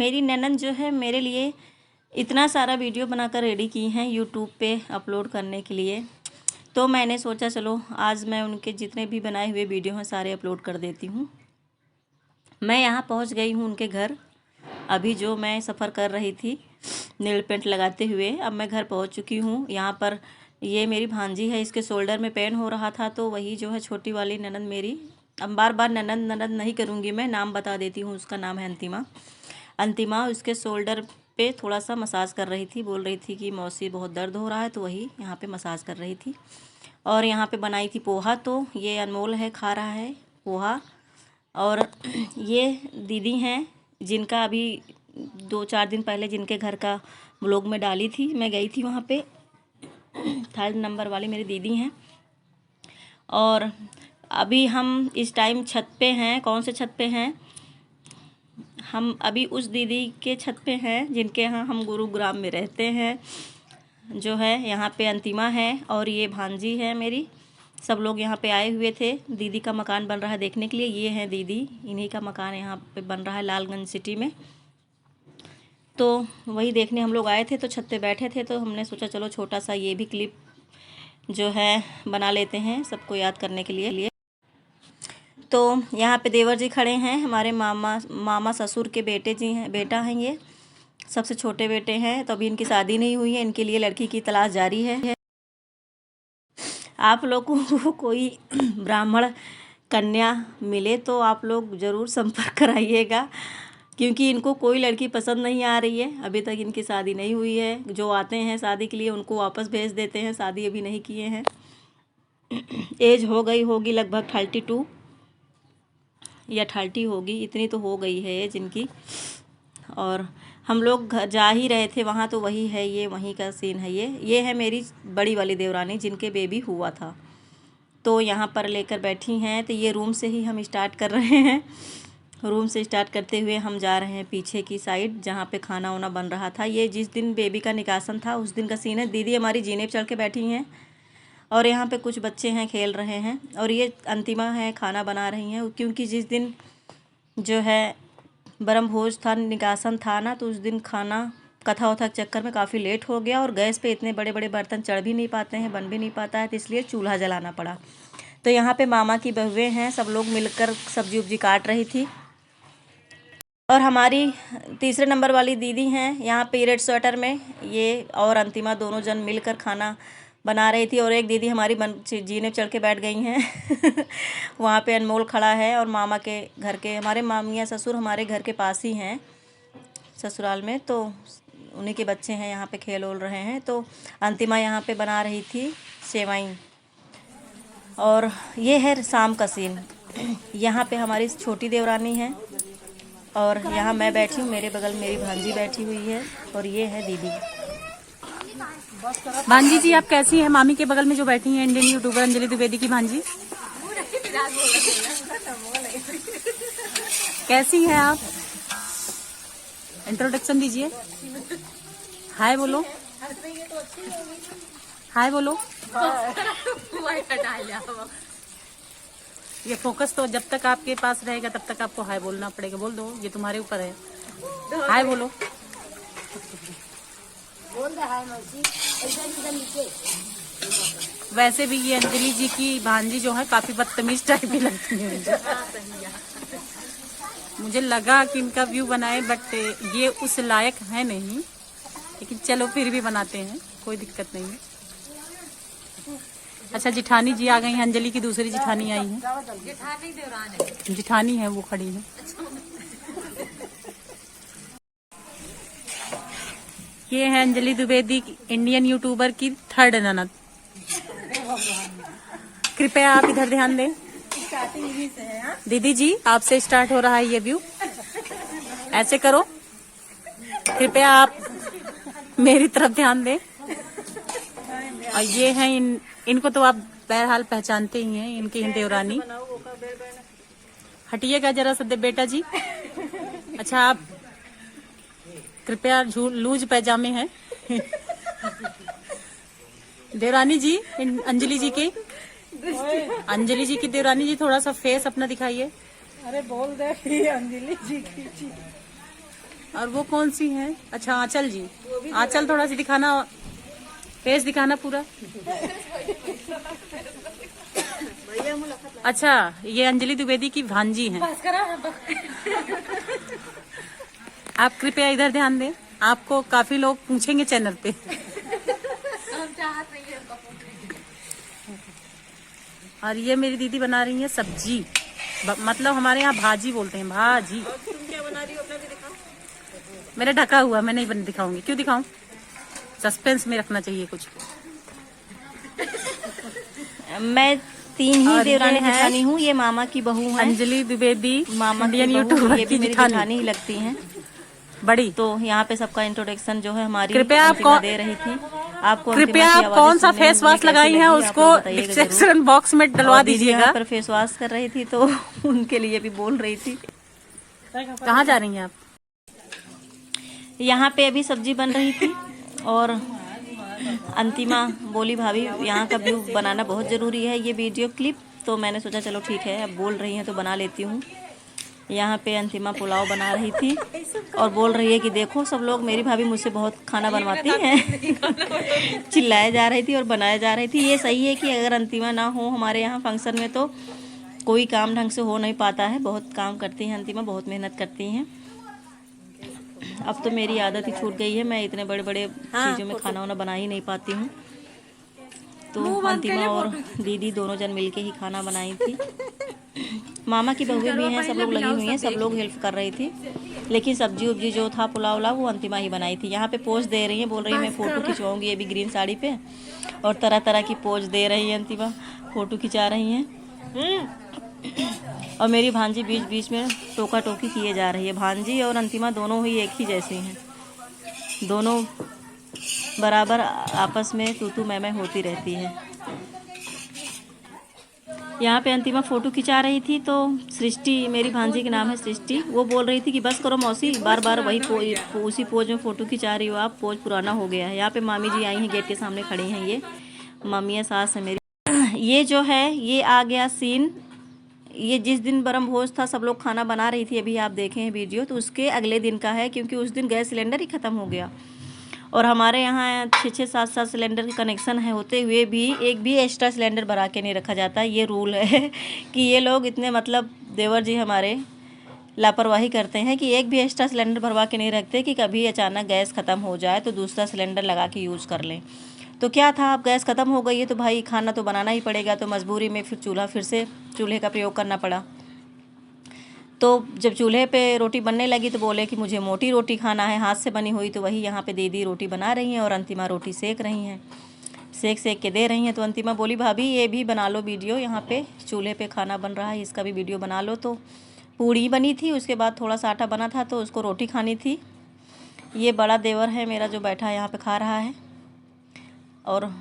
मेरी ननद जो है मेरे लिए इतना सारा वीडियो बनाकर रेडी की हैं यूट्यूब पे अपलोड करने के लिए। तो मैंने सोचा चलो आज मैं उनके जितने भी बनाए हुए वीडियो हैं सारे अपलोड कर देती हूँ। मैं यहाँ पहुँच गई हूँ उनके घर। अभी जो मैं सफ़र कर रही थी नील पेंट लगाते हुए, अब मैं घर पहुँच चुकी हूँ। यहाँ पर ये मेरी भांजी है, इसके शोल्डर में पेन हो रहा था, तो वही जो है छोटी वाली ननद मेरी, अब बार बार ननद ननद नहीं करूँगी, मैं नाम बता देती हूँ। उसका नाम है अंतिमा। अंतिमा उसके शोल्डर पे थोड़ा सा मसाज कर रही थी, बोल रही थी कि मौसी बहुत दर्द हो रहा है, तो वही यहाँ पे मसाज कर रही थी। और यहाँ पे बनाई थी पोहा, तो ये अनमोल है खा रहा है पोहा। और ये दीदी हैं जिनका अभी 2-4 दिन पहले जिनके घर का व्लॉग में डाली थी, मैं गई थी वहाँ पे। 3rd नंबर वाली मेरी दीदी हैं। और अभी हम इस टाइम छत पे हैं। कौन से छत पे हैं? हम अभी उस दीदी के छत पे हैं जिनके यहाँ हम गुरुग्राम में रहते हैं। जो है यहाँ पे अंतिमा है और ये भांजी है मेरी। सब लोग यहाँ पे आए हुए थे, दीदी का मकान बन रहा है देखने के लिए। ये है दीदी, इन्हीं का मकान यहाँ पे बन रहा है लालगंज सिटी में। तो वही देखने हम लोग आए थे, तो छत पे बैठे थे, तो हमने सोचा चलो छोटा सा ये भी क्लिप जो है बना लेते हैं सबको याद करने के लिए। तो यहाँ पे देवर जी खड़े हैं, हमारे मामा ससुर के बेटे जी हैं, बेटा हैं ये, सबसे छोटे बेटे हैं। तो अभी इनकी शादी नहीं हुई है, इनके लिए लड़की की तलाश जारी है। आप लोगों को कोई ब्राह्मण कन्या मिले तो आप लोग ज़रूर संपर्क कराइएगा, क्योंकि इनको कोई लड़की पसंद नहीं आ रही है। अभी तक इनकी शादी नहीं हुई है। जो आते हैं शादी के लिए उनको वापस भेज देते हैं, शादी अभी नहीं किए हैं। एज हो गई होगी लगभग 32 या 30 होगी, इतनी तो हो गई है एज इनकी। और हम लोग घर जा ही रहे थे वहाँ, तो वही है, ये वहीं का सीन है। ये है मेरी बड़ी वाली देवरानी जिनके बेबी हुआ था, तो यहाँ पर लेकर बैठी हैं। तो ये रूम से ही हम स्टार्ट कर रहे हैं। रूम से स्टार्ट करते हुए हम जा रहे हैं पीछे की साइड जहाँ पे खाना वाना बन रहा था। ये जिस दिन बेबी का निकासन था उस दिन का सीन है। दीदी हमारी जीने पर चढ़ के बैठी हैं और यहाँ पे कुछ बच्चे हैं खेल रहे हैं। और ये अंतिमा है खाना बना रही हैं, क्योंकि जिस दिन जो है ब्रह्म भोज था, निकासन था ना, तो उस दिन खाना कथा वथा के चक्कर में काफ़ी लेट हो गया और गैस पे इतने बड़े बड़े बर्तन चढ़ भी नहीं पाते हैं, बन भी नहीं पाता है, तो इसलिए चूल्हा जलाना पड़ा। तो यहाँ पे मामा की बहुएँ हैं, सब लोग मिलकर सब्जी उब्जी काट रही थी। और हमारी 3रे नंबर वाली दीदी हैं यहाँ पे रेड स्वेटर में, ये और अंतिमा दोनों जन मिलकर खाना बना रही थी। और एक दीदी हमारी जीने चढ़ के बैठ गई हैं। वहाँ पे अनमोल खड़ा है। और मामा के घर के, हमारे मामिया ससुर हमारे घर के पास ही हैं ससुराल में, तो उन्हीं के बच्चे हैं यहाँ पे खेल ओल रहे हैं। तो अंतिमा यहाँ पे बना रही थी सेवई। और ये है शाम का सीन। यहाँ पे हमारी छोटी देवरानी है और यहाँ मैं बैठी हूँ, मेरे बगल मेरी भांजी बैठी हुई है और ये है दीदी। भांजी जी आप कैसी हैं? मामी के बगल में जो बैठी हैं इंडियन यूट्यूबर अंजलि द्विवेदी की भांजी, कैसी हैं आप? इंट्रोडक्शन दीजिए। हाय बोलो, हाय बोलो। ये फोकस तो जब तक आपके पास रहेगा तब तक आपको हाय बोलना पड़ेगा। बोल दो, ये तुम्हारे ऊपर है। हाय बोलो। वैसे भी ये अंजलि जी की भांजी जो है काफी बदतमीज टाइप की लगती है मुझे लगा कि इनका व्यू बनाए, बट ये उस लायक है नहीं, लेकिन चलो फिर भी बनाते हैं, कोई दिक्कत नहीं है। अच्छा जिठानी जी आ गई हैं, अंजलि की दूसरी जिठानी आई है। जिठानी है वो खड़ी है। ये है अंजलि द्विवेदी इंडियन यूट्यूबर की 3rd ननद। कृपया आप इधर ध्यान दें। दीदी जी आपसे स्टार्ट हो रहा है ये व्यू, ऐसे करो। कृपया आप मेरी तरफ ध्यान दें। और ये हैं इनको तो आप बहरहाल पहचानते ही हैं, इनकी देवरानी। हटिएगा जरा सा बेटा जी। अच्छा आप कृपया लूज पैजामे हैं। देवरानी जी, अंजलि जी की देवरानी जी थोड़ा सा फेस अपना दिखाइए। अरे बोल दे अंजलि जी की। और वो कौन सी है? अच्छा आंचल जी, आंचल थोड़ा सी दिखाना, फेस दिखाना पूरा। अच्छा ये अंजलि द्विवेदी की भांजी हैं। आप कृपया इधर ध्यान दें, आपको काफी लोग पूछेंगे चैनल पे। और ये मेरी दीदी बना रही है सब्जी, मतलब हमारे यहाँ भाजी बोलते हैं, भाजी। और तुम क्या बना रही हो अपना भी दिखाओ। मेरा ढका हुआ, मैं नहीं दिखाऊंगी। क्यों दिखाऊं? सस्पेंस में रखना चाहिए कुछ। मैं 3 ही और देवरानी ये है जेठानी हूँ, ये मामा की बहू है, अंजलि द्विवेदी, मामा की इंडियन बहू, यूट्यूबर ये की भी मेरी जेठानी जेठानी ही लगती हैं। बड़ी। तो यहाँ पे सबका इंट्रोडक्शन जो है हमारी कृपया आप अंतिमा दे रही थी। आपको कृपया अंतिमा की आप कौन आवाज़ें सा सुनने में फेस मुझे वॉश कैसी लगाई हैं लगी, आप उसको लोग बताइएगा जरूर। डिस्क्रिप्शन बॉक्स में डलवा और दीदी यहाँ दीजिएगा। पर फेस वॉश कर रही थी तो उनके लिए भी बोल रही थी। कहाँ जा रही हैं आप? यहाँ पे अभी सब्जी बन रही थी और अंतिमा बोली भाभी यहाँ का व्यू बनाना बहुत ज़रूरी है, ये वीडियो क्लिप। तो मैंने सोचा चलो ठीक है, अब बोल रही हैं तो बना लेती हूँ। यहाँ पे अंतिमा पुलाव बना रही थी और बोल रही है कि देखो सब लोग, मेरी भाभी मुझसे बहुत खाना बनवाती हैं। चिल्लाया जा रही थी और बनाया जा रही थी। ये सही है कि अगर अंतिमा ना हो हमारे यहाँ फंक्शन में तो कोई काम ढंग से हो नहीं पाता है। बहुत काम करती हैं अंतिमा, बहुत मेहनत करती हैं। अब तो मेरी आदत ही छूट गई है, मैं इतने बड़े बड़े चीज़ों में खाना वाना बना ही नहीं पाती हूँ। तो अंतिमा और दीदी दोनों जन मिलके ही खाना बनाई थी। मामा की बहुएं भी हैं, सब लोग लगी हुई हैं, सब लोग हेल्प कर रही थी। लेकिन सब्जी उब्जी जो था पुलाव उलाव वो अंतिमा ही बनाई थी। यहाँ पे पोज दे रही हैं, बोल रही है मैं फ़ोटो खिंचवाऊंगी, ये भी ग्रीन साड़ी पे, और तरह तरह की पोज दे रही है अंतिमा, फ़ोटो खिंचा रही हैं। और मेरी भांजी बीच बीच में टोका टोकी किए जा रही है। भांजी और अंतिमा दोनों ही एक ही जैसी हैं, दोनों बराबर आपस में तू मैं होती रहती है। यहाँ पे अंतिमा फ़ोटो खिंचा रही थी तो सृष्टि, मेरी भांजी के नाम है सृष्टि, वो बोल रही थी कि बस करो मौसी, बार बार वही उसी पोज में फ़ोटो खिंचा रही हो आप, पोज पुराना हो गया है। यहाँ पे मामी जी आई हैं, गेट के सामने खड़ी हैं, ये मम्मियाँ सास है मेरी। ये जो है ये आ गया सीन, ये जिस दिन ब्रह्म भोज था सब लोग खाना बना रही थी, अभी आप देखे हैं वीडियो, तो उसके अगले दिन का है, क्योंकि उस दिन गैस सिलेंडर ही ख़त्म हो गया। और हमारे यहाँ 6-6, 7-7 सिलेंडर के कनेक्शन है होते हुए भी एक भी एक्स्ट्रा सिलेंडर भरा के नहीं रखा जाता। ये रूल है कि ये लोग इतने, मतलब देवर जी हमारे लापरवाही करते हैं कि एक भी एक्स्ट्रा सिलेंडर भरवा के नहीं रखते कि कभी अचानक गैस ख़त्म हो जाए तो दूसरा सिलेंडर लगा के यूज़ कर लें। तो क्या था, अब गैस ख़त्म हो गई है तो भाई खाना तो बनाना ही पड़ेगा, तो मजबूरी में फिर से चूल्हे का प्रयोग करना पड़ा। तो जब चूल्हे पे रोटी बनने लगी तो बोले कि मुझे मोटी रोटी खाना है, हाथ से बनी हुई, तो वही यहाँ पे दीदी रोटी बना रही हैं और अंतिमा रोटी सेक रही हैं, सेक के दे रही हैं। तो अंतिमा बोली भाभी ये भी बना लो वीडियो, यहाँ पे चूल्हे पे खाना बन रहा है, इसका भी वीडियो बना लो। तो पूड़ी बनी थी, उसके बाद थोड़ा सा आटा बना था तो उसको रोटी खानी थी। ये बड़ा देवर है मेरा जो बैठा है यहाँ पे खा रहा है, और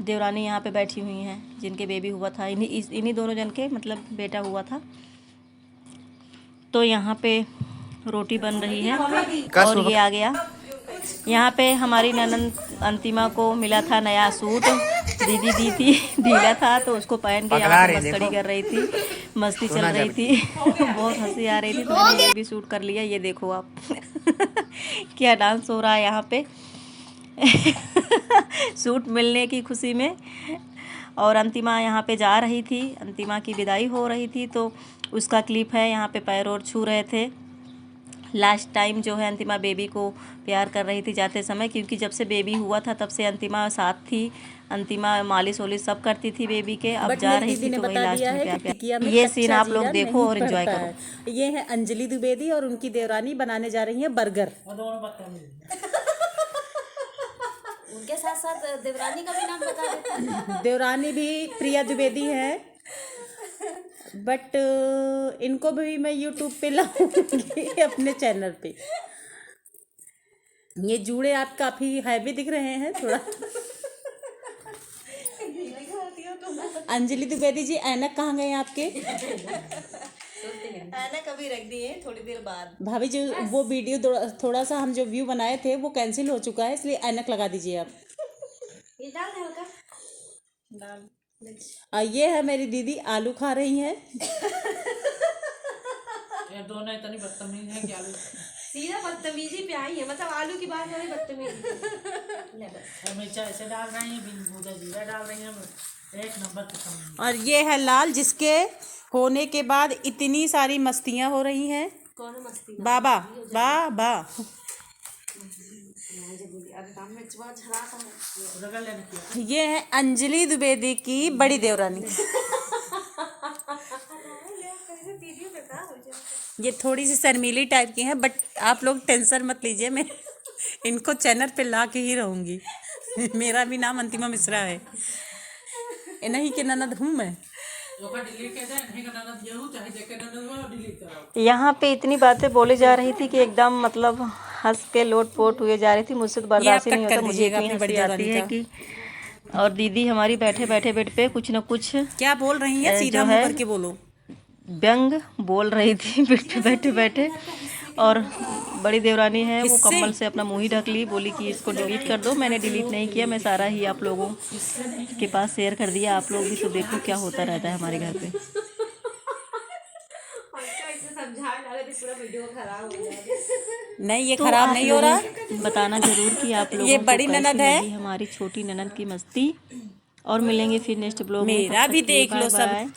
देवरानी यहाँ पे बैठी हुई हैं जिनके बेबी हुआ था, इन्हीं दोनों जन के मतलब बेटा हुआ था। तो यहाँ पे रोटी बन रही है और ये आ गया। यहाँ पे हमारी ननंद अंतिमा को मिला था नया सूट, दीदी दी थी, ढीला था तो उसको पहन के यहाँ पे मस्करी कर रही थी, मस्ती चल रही थी। बहुत हंसी आ रही थी तो मैंने ये भी सूट कर लिया। ये देखो आप क्या डांस हो रहा है यहाँ पे सूट मिलने की खुशी में। और अंतिमा यहाँ पे जा रही थी, अंतिमा की विदाई हो रही थी तो उसका क्लिप है। यहाँ पे पैर और छू रहे थे। लास्ट टाइम जो है अंतिमा बेबी को प्यार कर रही थी जाते समय, क्योंकि जब से बेबी हुआ था तब से अंतिमा साथ थी, अंतिमा मालिश वालिश सब करती थी बेबी के। अब जा रही थी तो वही लास्ट में प्यार। ये सीन आप लोग देखो और एंजॉय करो। ये है अंजलि द्विवेदी और उनकी देवरानी बनाने जा रही है बर्गर। उनके साथ साथ देवरानी का भी नाम बता देते। देवरानी भी प्रिया द्विवेदी है, बट इनको भी मैं यूट्यूब पे लाऊंगी अपने चैनल पे। ये जूड़े आप काफी हैवी दिख रहे हैं थोड़ा। अंजलि द्विवेदी जी ऐनक कहाँ गए आपके? ऐनक अभी रख दिए थोड़ी देर बाद। भाभी जी वो वीडियो थोड़ा सा हम जो व्यू बनाए थे वो कैंसिल हो चुका है, इसलिए ऐनक लगा दीजिए आप। ये डाल दे हल्का डाल। ये है मेरी दीदी, आलू खा रही हैं। ये दोनों इतनी बदतमीज है कि आलू सीधा बदतमीजी पे आई है, मतलब आलू की बात हो रही बदतमीजी। ले बस। मिर्चा ऐसे डाल रही है, बिन भूजा जीरा डाल रही है, एक नंबर की कमी। और ये है लाल, जिसके होने के बाद इतनी सारी मस्तियां हो रही हैं। कौन मस्ती बाबा बाबा रगड़ लेने की। ये है अंजलि द्विवेदी की बड़ी देवरानी। ये थोड़ी सी शर्मीली टाइप की है, बट आप लोग टेंशन मत लीजिए, मैं इनको चैनल पे ला के ही रहूंगी। मेरा भी नाम अंतिमा मिश्रा है, नहीं के ननद हूँ मैं। डिलीट कर दे, नहीं करना ना दिया चाहे देख के ननद डिलीट कराओ। यहाँ पे इतनी बातें बोली जा रही थी कि एकदम मतलब हंस के लोट पोट हुए जा रही थी। मुझसे तो बर्दाश्त ही नहीं होता, मुझे इतनी हंसी आती है कि। और दीदी हमारी बैठे बैठे बेड पे कुछ न कुछ क्या बोल रही हैं, सीधा मुंह करके बोलो। व्यंग बोल रही थी बेड पे बैठे बैठे। और बड़ी देवरानी है वो कम्बल से अपना मुंह ही ढक ली, बोली कि इसको डिलीट कर दो। मैंने डिलीट नहीं किया, मैं सारा ही आप लोगों के पास शेयर कर दिया। आप लोग भी तो देखो क्या होता रहता है हमारे घर पे। नहीं, ये तो खराब आप नहीं हो रहा। बताना जरूर कि आप लोगों ये को बड़ी कैसी ननद है। लगी हमारी छोटी ननद की मस्ती। और मिलेंगे फिर नेक्स्ट ब्लॉग में। मेरा तब भी तक के लिए देख लो बाय सब। बाय।